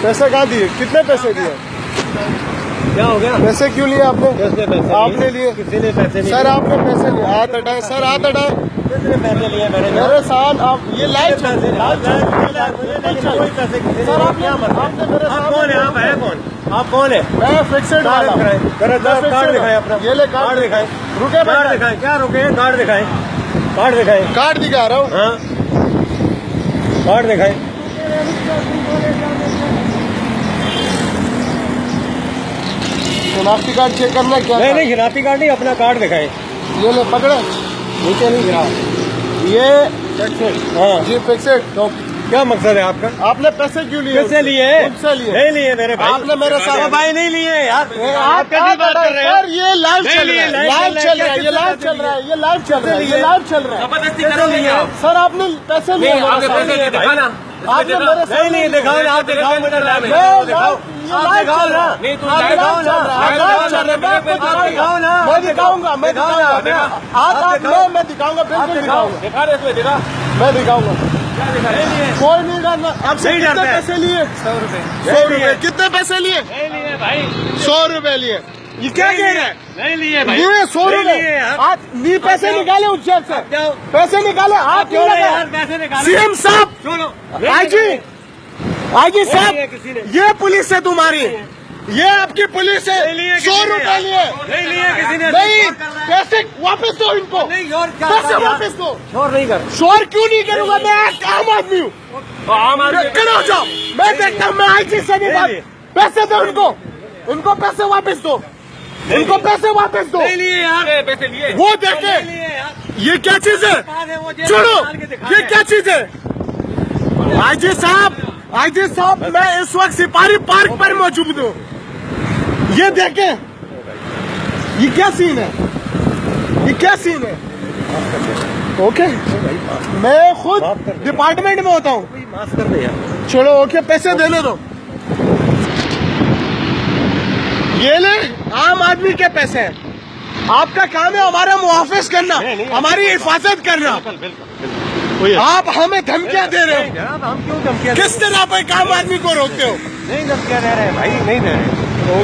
पैसे कहाँ दिए? कितने पैसे दिए? क्या हो गया? पैसे क्यों लिए आपने? किसने पैसे? आपने लिए? किसी ने पैसे नहीं? सर आपने पैसे लिए? हाथ हटाए सर, हाथ हटाए। किसने पैसे लिए? मेरे साथ आप ये लाइव चल रही है। कोई पैसे किसी सर ने आपने आपने मेरे आप सामने- कौन है? आप है कौन? आप कौन है? मैं फिक्सेड वाला हूँ। कार्ड दिखाएं अपना। ये ले कार्ड दिखाएं। रुके कार्ड दिखाएं। क्या रुके? कार्ड दिखाएं। कार्ड दिखाएं। कार्ड दिखा रहा हूँ। हाँ, कार्ड दिखाएं। शनाख्ती कार्ड चेक करना क्या? नहीं, शनाख्ती कार्ड नहीं, अपना कार्ड दिखाएं। ये ले पकड़े। नीचे नहीं गिरा। ये हाँ, जी फिक्सेड। तो क्या मकसद है आपका? आपने पैसे क्यों लिए? किससे लिए? मुझसे लिए। नहीं लिए मेरे भाई। आपने मेरे साथ- भाई नहीं लिए यार। आप कैसी बात कर रहे हैं? सर ये लाइव नहीं चल लिए, रहा है, लाइव लाइव चल रहा है, ये किससे लाइव चल रहा है, ये लाइव चल रहा है, ये लाइव चल रहा है। जबरदस्ती करोगे क्या? सर आपने पैसे लिए मेरे आपने साथ। पैसे लिए, दिखाना। आपने मेरे साथ- नहीं दिखाओ ना, आप दिखाओ मेरा लैब ये है। लाइव- ये आप लाइव दिखाओ चल रहा ना। है। नहीं, तुम आप लाइव लाइव दिखाओ चल ना। रहा है, लाइव लाइव दिखाओ चल रहा है, मैं आपको आप दिखाओ ना। मैं दिखाऊंगा, मैं दिखाओ दिखाऊंगा, ना, दिखाओ। मैं दिखाऊंगा, बिल्कुल दिखाऊंगा, दिखा रहे इसमें, दिखा। मैं दिखाऊंगा। क्या दिखा रहे हैं? कोई नहीं करना। आपसे नहीं कितने डरते हैं। पैसे लिए? 100 रुपए। 100 रुपए। कितने पैसे लिए? नहीं लिए भाई। 100 रुपए लिए। ये क्या कह रहे हैं? नहीं लिए भाई। लिए 100 नहीं रुपए। लिए यार। आप नी पैसे जाओ। निकाले उस जेब से, जाओ। पैसे निकाले। आप क्यों क्यों नहीं लगा? यार पैसे निकाले? सीएम साहब, सुनो। आईजी, आईजी नहीं साहब, लिए किसी ने। ये पुलिस है तुम्हारी, ये आपकी पुलिस है। नहीं लिए 100 किसी ने रुपए यार। लिए। नहीं लिए किसी ने। नहीं, पैसे वापस दो इनको, नहीं और क्या? पैसे वापस दो। शोर नहीं कर। शोर क्यों नहीं करूंगा? मैं एक आम आदमी हूँ। आम आदमी खड़े हो जाओ, मैं देखता हूँ। मैं आईजी से नहीं बात। पैसे दो इनको, इनको पैसे वापस दो, इनको पैसे वापस दो। नहीं लिए यार। पैसे लिए। वो देखे, नहीं लिए यार। ये क्या चीज है? वो जेब छोड़ो, निकाल के दिखा ये रहे क्या चीज है? आईजी साहब, मैं इस वक्त सिपाही पार्क पर मौजूद हूँ। ये देखें, ये क्या सीन है? ये क्या सीन है? ओके, मैं खुद डिपार्टमेंट में होता हूँ। हैं। माफ कर दे यार। चलो ओके, पैसे देने दो। ये ले, आम आदमी के पैसे हैं। आपका काम है हमारा मुहाफिज करना, हमारी हिफाजत करना। बिल्कुल। आप हमें धमकियां दे रहे हो। जनाब हम क्यों धमकियां दे रहे हैं? किस तरह पर एक आम आदमी को रोकते हो? नहीं धमकियां दे रहे हैं भाई, नहीं दे रहे हैं।